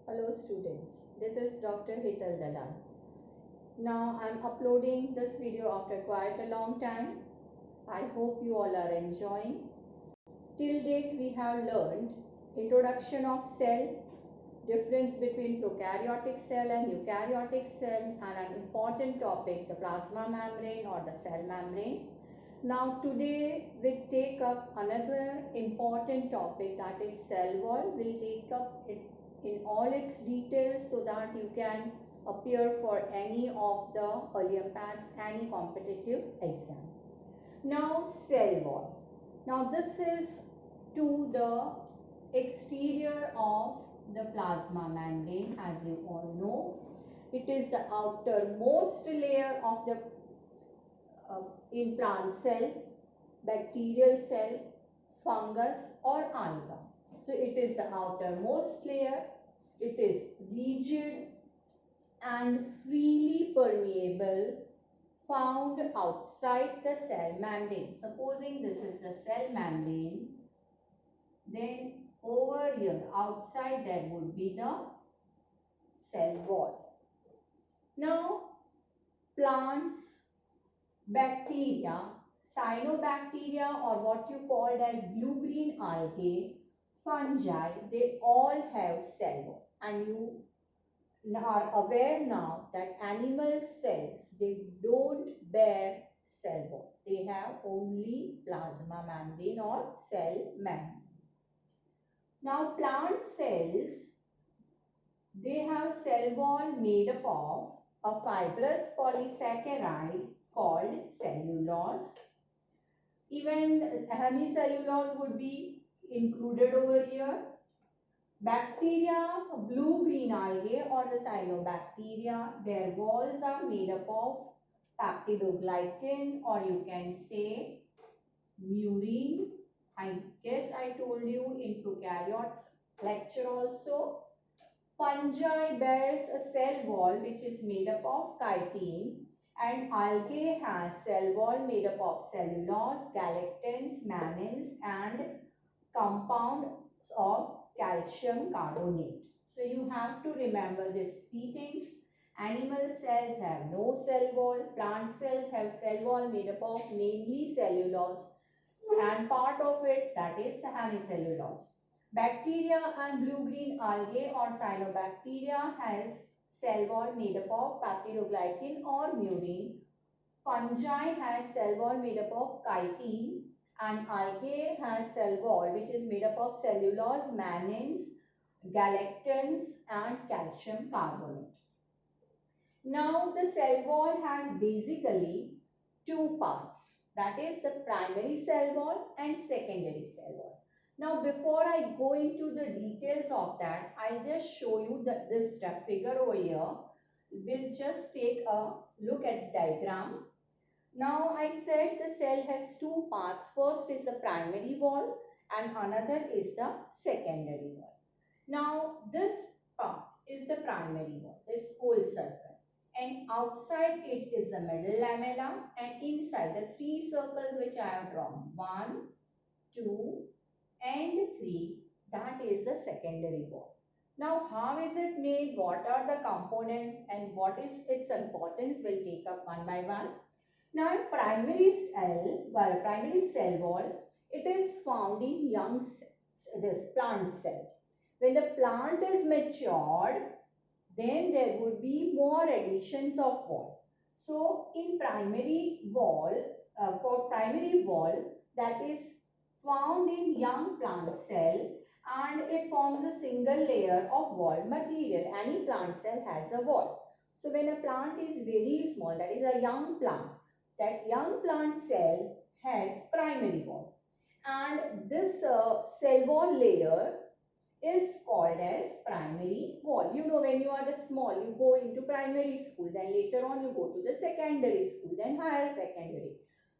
Hello students, this is Dr. Hital Dalal. Now I am uploading this video after quite a long time. I hope you all are enjoying. Till date we have learned introduction of cell, difference between prokaryotic cell and eukaryotic cell, and an important topic, the plasma membrane or the cell membrane. Now today we take up another important topic, that is cell wall. We'll take up it in all its details so that you can appear for any of the Olympiads, any competitive exam. Now cell wall. Now this is to the exterior of the plasma membrane, as you all know. It is the outermost layer of the in plant cell, bacterial cell, fungus or alga. So it is the outermost layer. It is rigid and freely permeable, found outside the cell membrane. Supposing this is the cell membrane, then over here outside there would be the cell wall. Now plants, bacteria, cyanobacteria or what you called as blue-green algae, fungi, they all have cell wall. And you are aware now that animal cells, they don't bear cell wall. They have only plasma membrane or cell membrane. Now plant cells, they have cell wall made up of a fibrous polysaccharide called cellulose. Even hemicellulose would be included over here. Bacteria, blue-green algae or the cyanobacteria, their walls are made up of peptidoglycan, or you can say murine. I guess I told you in prokaryotes lecture also. Fungi bears a cell wall which is made up of chitin, and algae has cell wall made up of cellulose, galactans, mannans and compounds of calcium carbonate. So you have to remember these three things. Animal cells have no cell wall. Plant cells have cell wall made up of mainly cellulose and part of it, that is hemicellulose. Bacteria and blue-green algae or cyanobacteria has cell wall made up of peptidoglycan or murine. Fungi has cell wall made up of chitin, and algae has cell wall which is made up of cellulose, mannans, galactans and calcium carbonate. Now the cell wall has basically two parts, that is the primary cell wall and secondary cell wall. Now before I go into the details of that, I'll just show you this figure over here. We'll just take a look at the diagram. Now I said the cell has two parts. First is the primary wall and another is the secondary wall. Now this part is the primary wall, this whole circle, and outside it is the middle lamella, and inside the three circles which I have drawn, 1, 2 and 3, that is the secondary wall. Now how is it made, what are the components and what is its importance, we'll take up one by one. Now primary cell wall, it is found in young cells, this plant cell. When the plant is matured, then there would be more additions of wall. So in primary wall, for primary wall, that is found in young plant cell, and it forms a single layer of wall material. Any plant cell has a wall. So when a plant is very small, that is a young plant, that young plant cell has primary wall, and this cell wall layer is called as primary wall. You know, when you are small, you go into primary school, then later on you go to the secondary school, then higher secondary.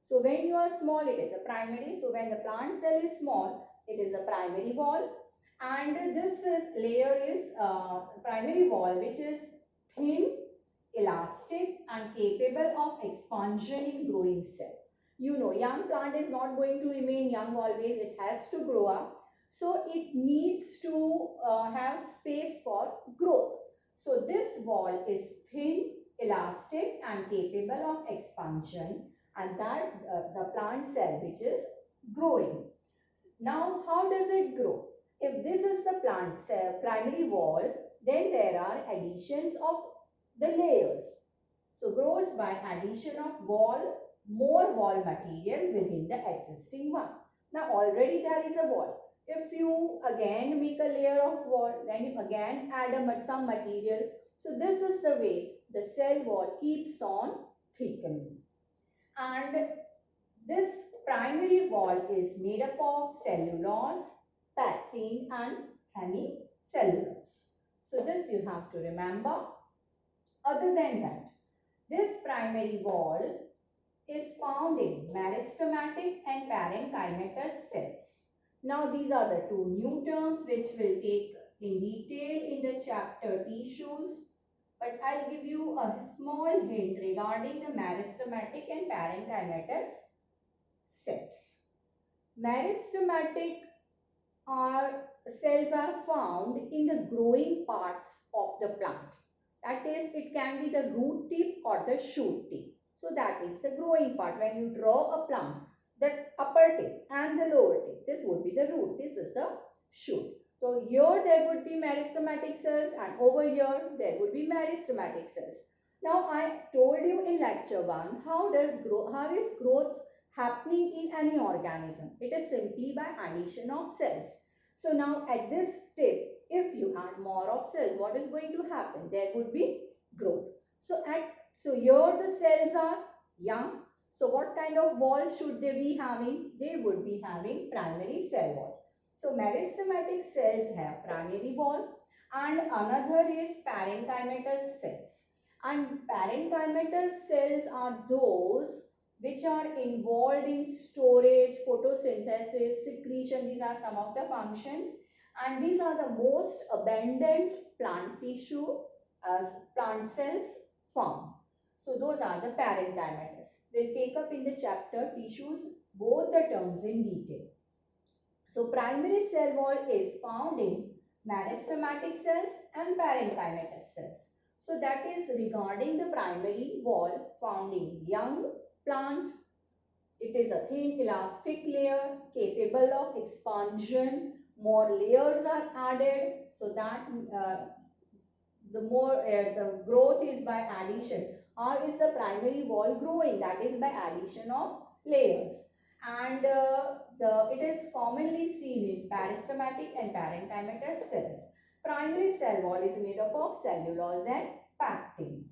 So when you are small, it is a primary. So when the plant cell is small, it is a primary wall, and this layer is primary wall, which is thin, elastic and capable of expansion in growing cell. You know, young plant is not going to remain young always, it has to grow up. So it needs to have space for for growth. So this wall is thin, elastic and capable of expansion, and that the plant cell which is growing. Now how does it grow? If this is the plant cell primary wall, then there are additions of the layers. So grows by addition of more wall material within the existing one. Now already there is a wall. If you again make a layer of wall, then you again add some material. So this is the way the cell wall keeps on thickening. And this primary wall is made up of cellulose, pectin and hemicellulose. So this you have to remember. Other than that, this primary wall is found in meristematic and parenchymatous cells. Now these are the two new terms which we'll take in detail in the chapter tissues. But I'll give you a small hint regarding the meristematic and parenchymatous cells. Meristematic cells are found in the growing parts of the plant. That is, it can be the root tip or the shoot tip. So that is the growing part. When you draw a plant, the upper tip and the lower tip, this would be the root. This is the shoot. So here there would be meristematic cells and over here there would be meristematic cells. Now I told you in lecture 1 how is growth happening in any organism. It is simply by addition of cells. So now at this tip, if you add more of cells, what is going to happen? There would be growth. So here the cells are young. So what kind of wall should they be having? They would be having primary cell wall. So meristematic cells have primary wall and another is parenchymatous cells. And parenchymatous cells are those which are involved in storage, photosynthesis, secretion. These are some of the functions, and these are the most abundant plant tissue as plant cells found. So those are the parenchymatous. We'll take up in the chapter tissues both the terms in detail. So primary cell wall is found in meristematic cells and parenchymatous cells. So that is regarding the primary wall found in young plant. It is a thin elastic layer capable of expansion. More layers are added so that the growth is by addition. How is the primary wall growing? That is by addition of layers. And it is commonly seen in meristematic and parenchymatous cells. Primary cell wall is made up of cellulose and pectin.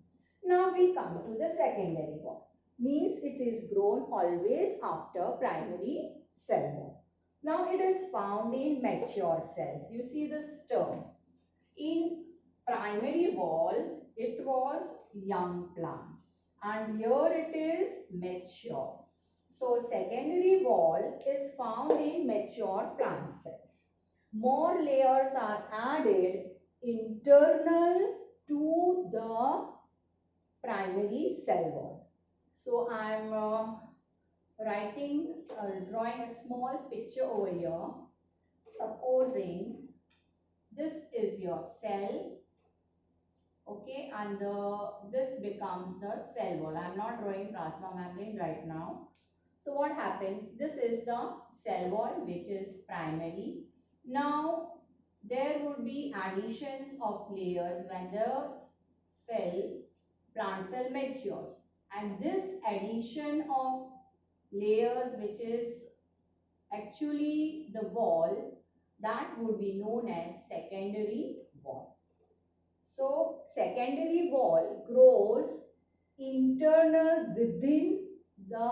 Now we come to the secondary wall. Means it is grown always after primary cell wall. Now it is found in mature cells. You see this term. In primary wall, it was young plant. And here it is mature. So secondary wall is found in mature plant cells. More layers are added internal to the primary cell wall. So I am drawing a small picture over here. Supposing this is your cell, okay, and this becomes the cell wall. I am not drawing plasma membrane right now. So what happens? This is the cell wall which is primary. Now there would be additions of layers when the plant cell matures, and this addition of layers which is actually the wall, that would be known as secondary wall. So secondary wall grows internal within the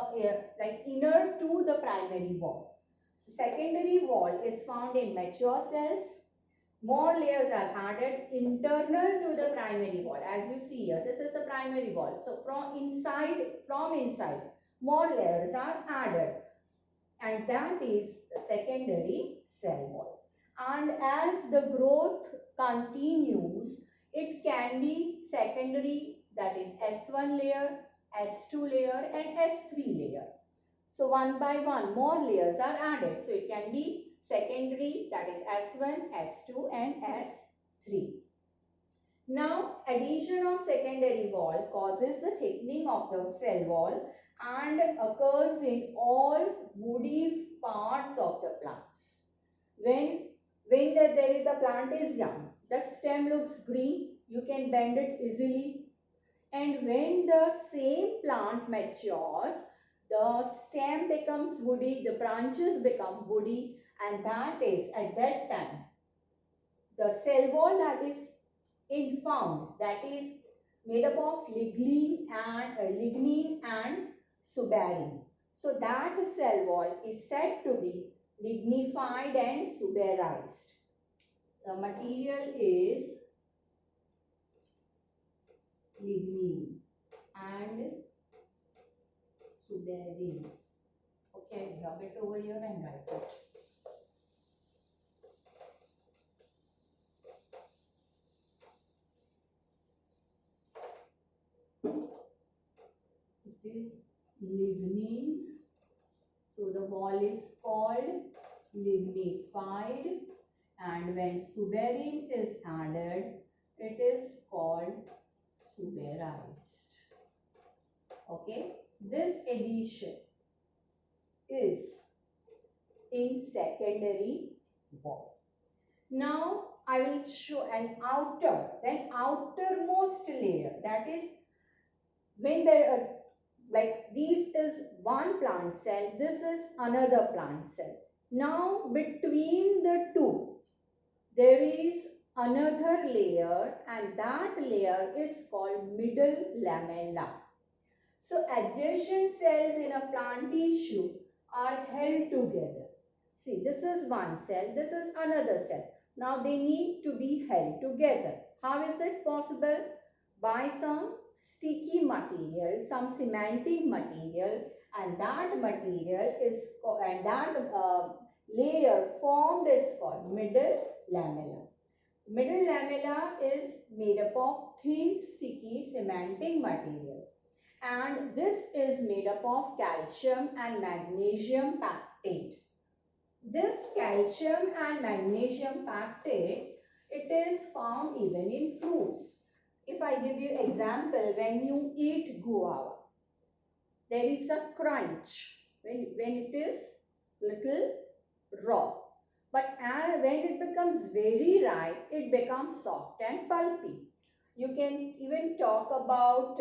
inner to the primary wall. So secondary wall is found in mature cells. More layers are added internal to the primary wall. As you see here, this is the primary wall. So from inside, more layers are added, and that is the secondary cell wall. And as the growth continues, it can be secondary, that is S1 layer, S2 layer and S3 layer. So one by one more layers are added. So it can be secondary, that is S1, S2 and S3. addition of secondary wall causes the thickening of the cell wall and occurs in all woody parts of the plants. When the plant is young, the stem looks green, you can bend it easily. And when the same plant matures, the stem becomes woody, the branches become woody, and that is at that time the cell wall that is found, that is made up of lignin and suberin. So that cell wall is said to be lignified and suberized. The material is lignin and suberin. Okay, rub it over here and write it. It is lignin. So the wall is called lignified, and when suberin is added, it is called suberized. Okay, this addition is in secondary wall. Now I will show an outermost layer, that is when there are like this is one plant cell, this is another plant cell. Now between the two there is another layer, and that layer is called middle lamella. So adjacent cells in a plant tissue are held together. See, this is one cell, this is another cell. Now they need to be held together. How is it possible? By some sticky material, some cementing material, and that material is layer formed is called middle lamella. Middle lamella is made up of thin sticky cementing material, and this is made up of calcium and magnesium pactate. This calcium and magnesium pactate, it is found even in fruits. If I give you example, when you eat guava, there is a crunch when it is little raw. But when it becomes very ripe, it becomes soft and pulpy. You can even talk about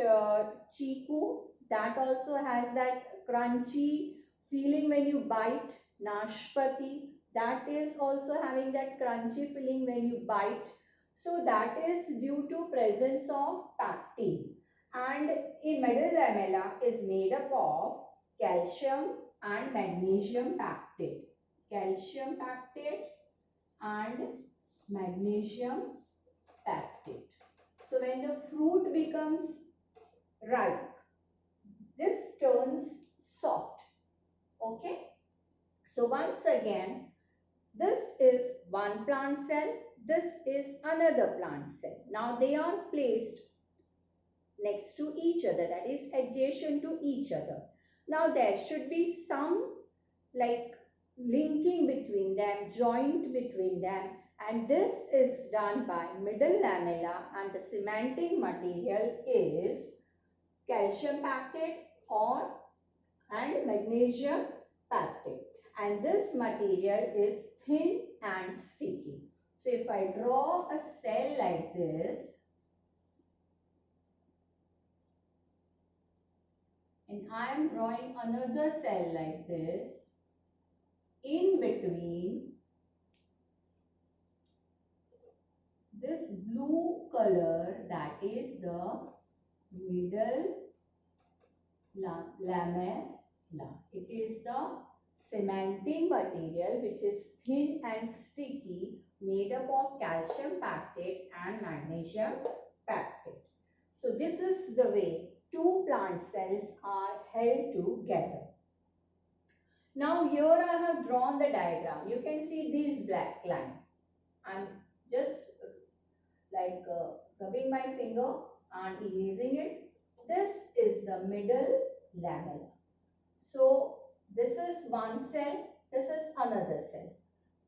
chiku, that also has that crunchy feeling when you bite. Nashpati, that is also having that crunchy feeling when you bite. So that is due to presence of pectin. And in middle lamella is made up of calcium and magnesium pactate. Calcium pactate and magnesium pactate. So when the fruit becomes ripe, this turns soft. Okay. So once again, this is one plant cell, this is another plant cell. Now they are placed next to each other, that is adjacent to each other. Now there should be some like linking between them, joint between them, and this is done by middle lamella, and the cementing material is calcium pactate and magnesium pactate, and this material is thin and sticky. So if I draw a cell like this, and I am drawing another cell like this, in between this blue color, that is the middle lamella. It is the cementing material which is thin and sticky, made up of calcium pactate and magnesium pactate. So this is the way two plant cells are held together. Now here I have drawn the diagram. You can see this black line. I'm just like rubbing my finger and erasing it. This is the middle lamella. So this is one cell, this is another cell.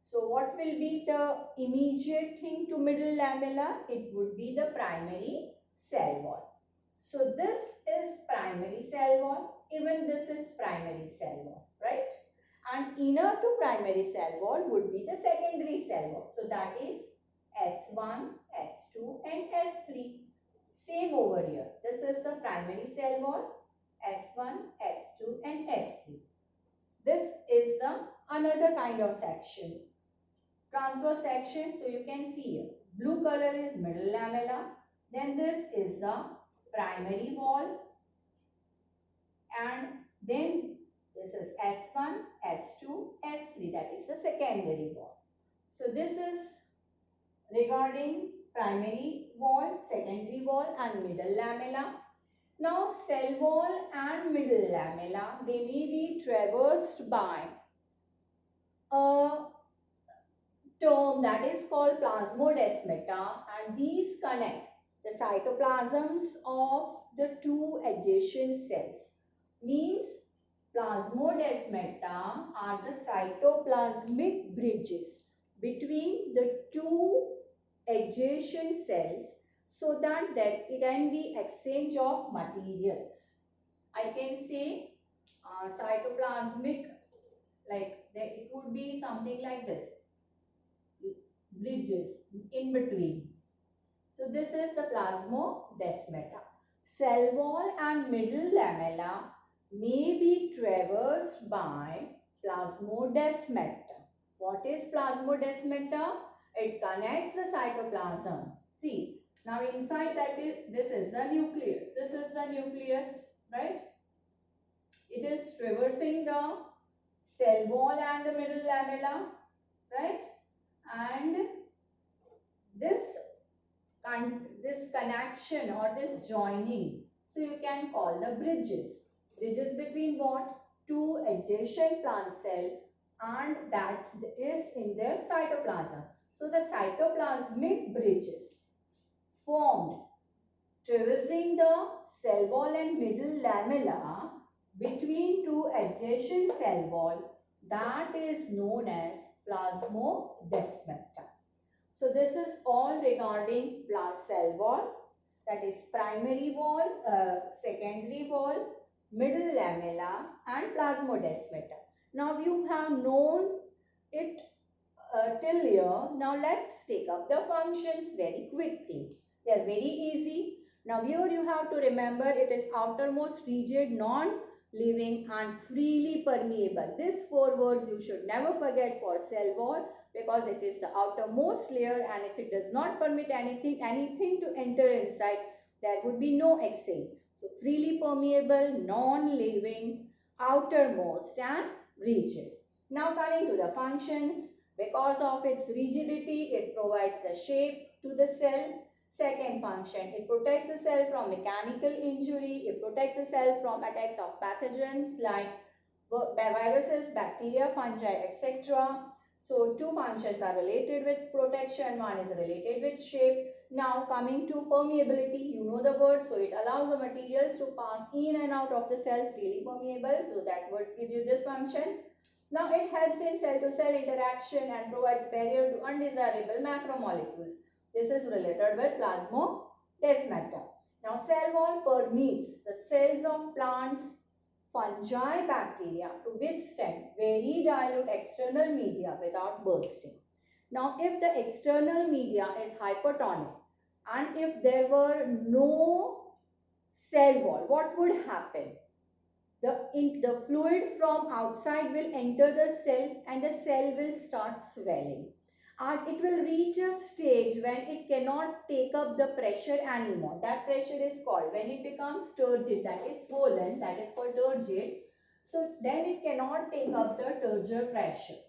So what will be the immediate thing to middle lamella? It would be the primary cell wall. So this is primary cell wall. Even this is primary cell wall, right? And inner to primary cell wall would be the secondary cell wall. So that is S1, S2 and S3. Same over here. This is the primary cell wall, S1, S2 and S3. This is the another kind of section. Transverse section. So you can see here. Blue color is middle lamella. Then this is the primary wall. And then this is S1, S2, S3. That is the secondary wall. So this is regarding primary wall, secondary wall and middle lamella. Now cell wall and middle lamella, they may be traversed by a term that is called plasmodesmata, and these connect the cytoplasms of the two adjacent cells. Means plasmodesmata are the cytoplasmic bridges between the two adjacent cells so that there can be exchange of materials. I can say cytoplasmic, like it would be something like this, bridges in between. So this is the plasmodesmata. Cell wall and middle lamella may be traversed by plasmodesmata. What is plasmodesmata? It connects the cytoplasm. See, now inside that this is the nucleus. This is the nucleus, right? It is traversing the cell wall and the middle lamella, right? And this connection or this joining, so you can call the bridges. Bridges between what? Two adjacent plant cell and that is in their cytoplasm. So the cytoplasmic bridges formed traversing the cell wall and middle lamella between two adjacent cell wall, that is known as plasmodesmata. So this is all regarding cell wall, that is primary wall, secondary wall, middle lamella and plasmodesmata. Now you have known it till here. Now let's take up the functions very quickly. They are very easy. Now here you have to remember it is outermost rigid, non-living and freely permeable. These four words you should never forget for cell wall, because it is the outermost layer, and if it does not permit anything to enter inside, there would be no exchange. So freely permeable, non-living, outermost and rigid. Now coming to the functions. Because of its rigidity, it provides the shape to the cell. Second function, it protects the cell from mechanical injury. It protects the cell from attacks of pathogens like viruses, bacteria, fungi, etc. So two functions are related with protection. One is related with shape. Now coming to permeability, you know the word. So it allows the materials to pass in and out of the cell freely permeable. So that words give you this function. Now it helps in cell-to-cell interaction and provides barrier to undesirable macromolecules. This is related with plasmodesmata. Now cell wall permeates the cells of plants, fungi, bacteria to withstand very dilute external media without bursting. Now if the external media is hypertonic and if there were no cell wall, what would happen? The fluid from outside will enter the cell and the cell will start swelling. And it will reach a stage when it cannot take up the pressure anymore. That pressure is called, when it becomes turgid, that is swollen, that is called turgid. So then it cannot take up the turgor pressure.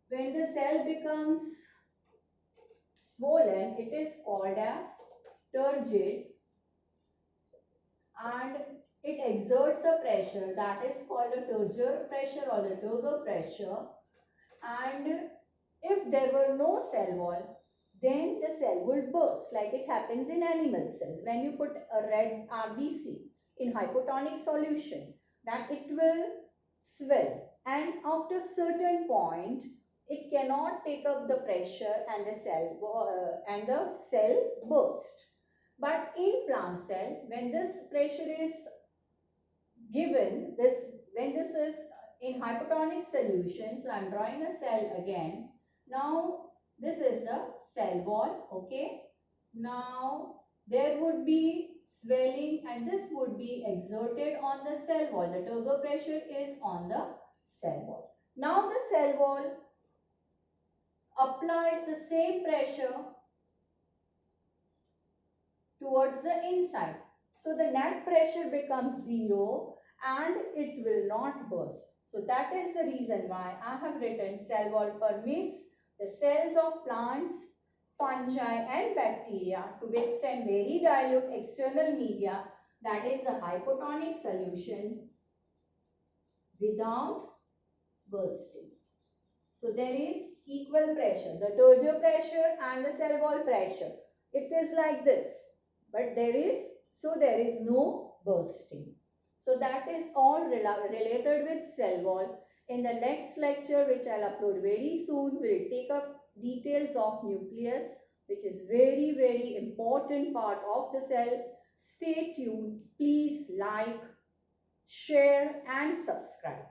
When the cell becomes swollen, it is called as turgid, and it exerts a pressure that is called a turgor pressure or the turgor pressure. And if there were no cell wall, then the cell would burst, like it happens in animal cells. When you put a red RBC in hypotonic solution, then it will swell, and after certain point it cannot take up the pressure and the cell burst. But in plant cell, when this pressure is given, when this is in hypotonic solution, so I'm drawing a cell again. Now this is the cell wall, okay. Now there would be swelling and this would be exerted on the cell wall. The turgor pressure is on the cell wall. Now the cell wall applies the same pressure towards the inside. So the net pressure becomes 0 and it will not burst. So that is the reason why I have written cell wall permits the cells of plants, fungi and bacteria to withstand very dilute external media, that is the hypotonic solution, without bursting. So there is equal pressure, the turgor pressure and the cell wall pressure. It is like this. But there is no bursting. So that is all related with cell wall. In the next lecture, which I'll upload very soon, we'll take up details of nucleus, which is very important part of the cell. Stay tuned. Please like, share and subscribe.